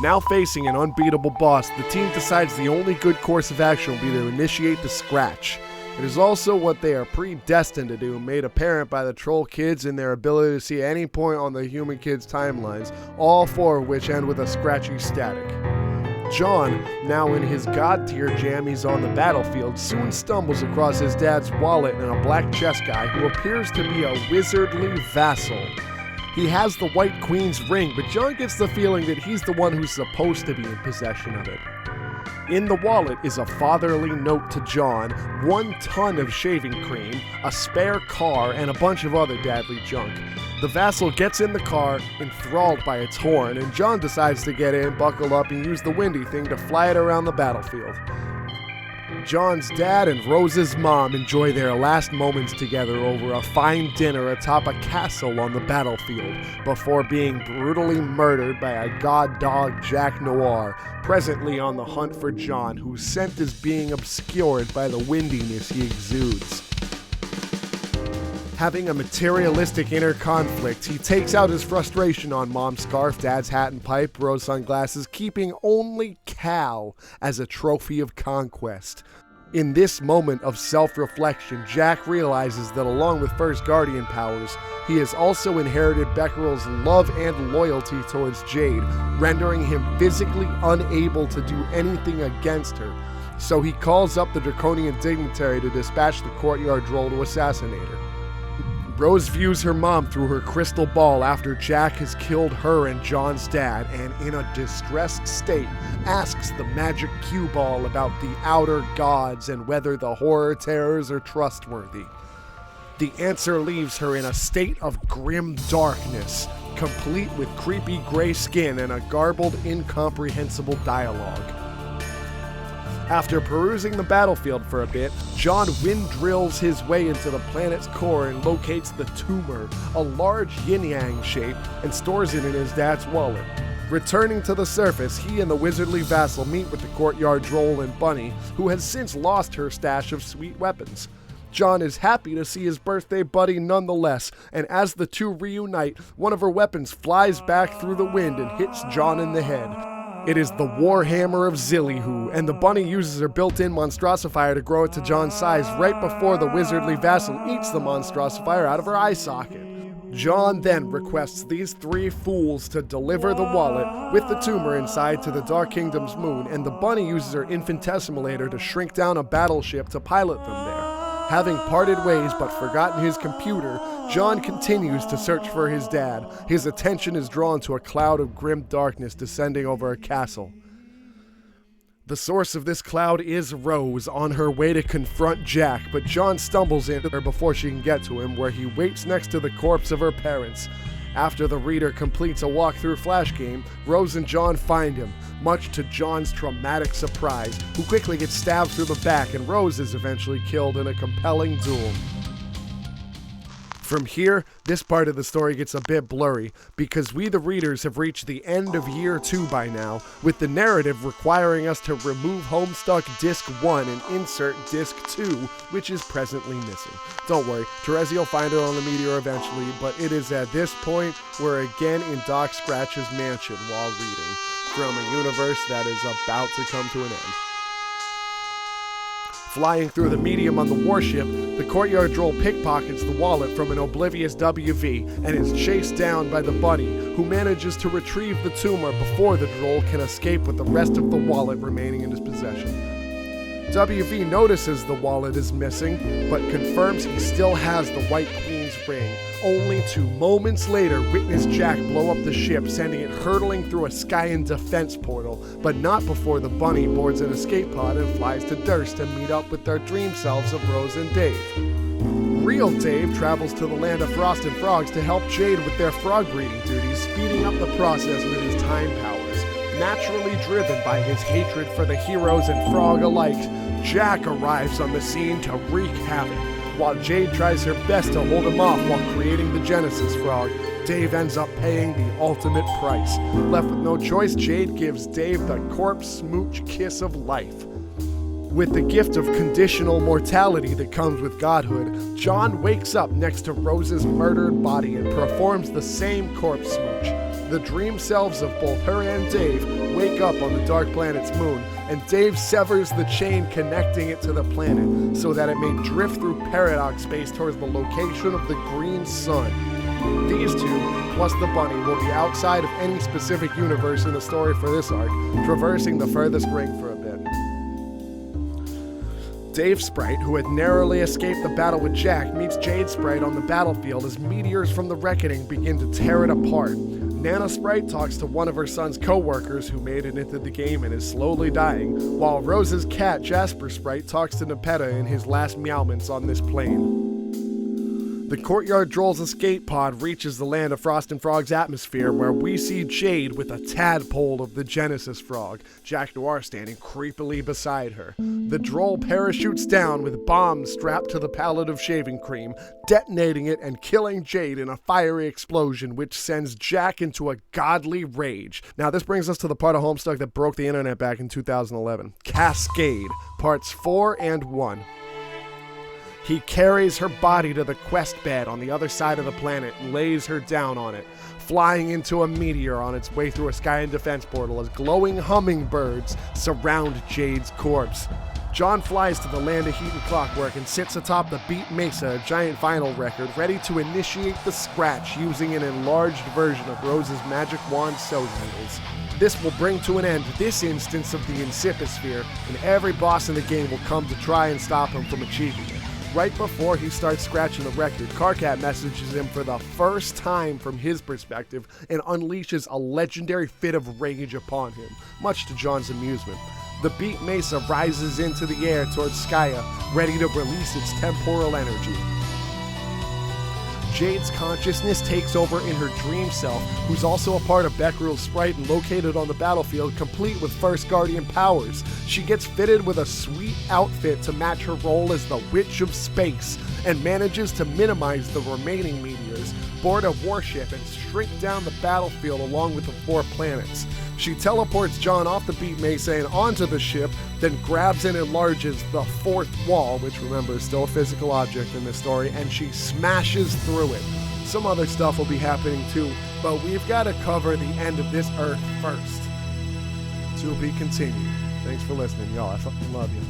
Now facing an unbeatable boss, the team decides the only good course of action will be to initiate the scratch. It is also what they are predestined to do, made apparent by the troll kids and their ability to see any point on the human kids' timelines, all four of which end with a scratchy static. John, now in his god-tier jammies on the battlefield, soon stumbles across his dad's wallet and a black chess guy who appears to be a wizardly vassal. He has the White Queen's ring, but John gets the feeling that he's the one who's supposed to be in possession of it. In the wallet is a fatherly note to John, 1 ton of shaving cream, a spare car, and a bunch of other dadly junk. The vassal gets in the car, enthralled by its horn, and John decides to get in, buckle up, and use the windy thing to fly it around the battlefield. John's dad and Rose's mom enjoy their last moments together over a fine dinner atop a castle on the battlefield before being brutally murdered by a god dog Jack Noir, presently on the hunt for John, whose scent is being obscured by the windiness he exudes. Having a materialistic inner conflict, he takes out his frustration on Mom's scarf, Dad's hat and pipe, rose sunglasses, keeping only Cal as a trophy of conquest. In this moment of self-reflection, Jack realizes that along with First Guardian powers, he has also inherited Becquerel's love and loyalty towards Jade, rendering him physically unable to do anything against her. So he calls up the Draconian dignitary to dispatch the courtyard droll to assassinate her. Rose views her mom through her crystal ball after Jack has killed her and John's dad, and in a distressed state asks the magic cue ball about the outer gods and whether the horror terrors are trustworthy. The answer leaves her in a state of grim darkness, complete with creepy gray skin and a garbled, incomprehensible dialogue. After perusing the battlefield for a bit, John wind drills his way into the planet's core and locates the tumor, a large yin-yang shape, and stores it in his dad's wallet. Returning to the surface, he and the wizardly vassal meet with the courtyard droll and Bunny, who has since lost her stash of sweet weapons. John is happy to see his birthday buddy nonetheless, and as the two reunite, one of her weapons flies back through the wind and hits John in the head. It is the Warhammer of Zillyhoo, and the bunny uses her built-in monstrosifier to grow it to John's size right before the wizardly vassal eats the monstrosifier out of her eye socket. John then requests these 3 fools to deliver the wallet with the tumor inside to the Dark Kingdom's moon, and the bunny uses her infinitesimalator to shrink down a battleship to pilot them there. Having parted ways but forgotten his computer, John continues to search for his dad. His attention is drawn to a cloud of grim darkness descending over a castle. The source of this cloud is Rose, on her way to confront Jack, but John stumbles into her before she can get to him, where he waits next to the corpse of her parents. After the reader completes a walkthrough flash game, Rose and John find him, much to John's traumatic surprise, who quickly gets stabbed through the back, and Rose is eventually killed in a compelling duel. From here, this part of the story gets a bit blurry, because we the readers have reached the end of Year 2 by now, with the narrative requiring us to remove Homestuck Disc 1 and insert Disc 2, which is presently missing. Don't worry, Terezi will find it on the meteor eventually, but it is at this point we're again in Doc Scratch's mansion while reading, from a universe that is about to come to an end. Flying through the medium on the warship, the courtyard droll pickpockets the wallet from an oblivious WV and is chased down by the bunny, who manages to retrieve the tumor before the droll can escape with the rest of the wallet remaining in his possession. WV notices the wallet is missing, but confirms he still has the White Queen's ring, only to moments later witness Jack blow up the ship, sending it hurtling through a Skyan defense portal, but not before the bunny boards an escape pod and flies to Durst to meet up with their dream selves of Rose and Dave. Real Dave travels to the land of Frost and Frogs to help Jade with their frog breeding duties, speeding up the process with his time powers. Naturally driven by his hatred for the heroes and frog alike, Jack arrives on the scene to wreak havoc. While Jade tries her best to hold him off while creating the Genesis frog, Dave ends up paying the ultimate price. Left with no choice, Jade gives Dave the corpse smooch kiss of life. With the gift of conditional mortality that comes with godhood, John wakes up next to Rose's murdered body and performs the same corpse smooch. The dream selves of both her and Dave wake up on the dark planet's moon, and Dave severs the chain connecting it to the planet so that it may drift through paradox space towards the location of the green sun. These two, plus the bunny, will be outside of any specific universe in the story for this arc, traversing the furthest ring for a bit. Dave Sprite, who had narrowly escaped the battle with Jack, meets Jade Sprite on the battlefield as meteors from the Reckoning begin to tear it apart. Nana Sprite talks to one of her son's co-workers who made it into the game and is slowly dying, while Rose's cat Jasper Sprite talks to Nepeta in his last meowments on this plane. The Courtyard Droll's escape pod reaches the land of Frost and Frog's atmosphere, where we see Jade with a tadpole of the Genesis frog, Jack Noir standing creepily beside her. The Droll parachutes down with bombs strapped to the pallet of shaving cream, detonating it and killing Jade in a fiery explosion, which sends Jack into a godly rage. Now this brings us to the part of Homestuck that broke the internet back in 2011. Cascade, parts 4 and 1. He carries her body to the quest bed on the other side of the planet and lays her down on it, flying into a meteor on its way through a sky and defense portal as glowing hummingbirds surround Jade's corpse. John flies to the land of heat and clockwork and sits atop the Beat Mesa, a giant vinyl record, ready to initiate the scratch using an enlarged version of Rose's magic wand sewing needles. This will bring to an end this instance of the Incipisphere, and every boss in the game will come to try and stop him from achieving it. Right before he starts scratching the record, Karkat messages him for the first time from his perspective and unleashes a legendary fit of rage upon him, much to John's amusement. The Beat Mesa rises into the air towards Skya, ready to release its temporal energy. Jade's consciousness takes over in her dream self, who's also a part of Becquerel's sprite and located on the battlefield, complete with First Guardian powers. She gets fitted with a sweet outfit to match her role as the Witch of Space, and manages to minimize the remaining meteors, board a warship, and shrink down the battlefield along with the 4 planets. She teleports John off the Beat Mesa and onto the ship, then grabs and enlarges the 4th wall, which remember is still a physical object in this story, and she smashes through it. Some other stuff will be happening too, but we've got to cover the end of this Earth first. To be continued. Thanks for listening, y'all. I fucking love you.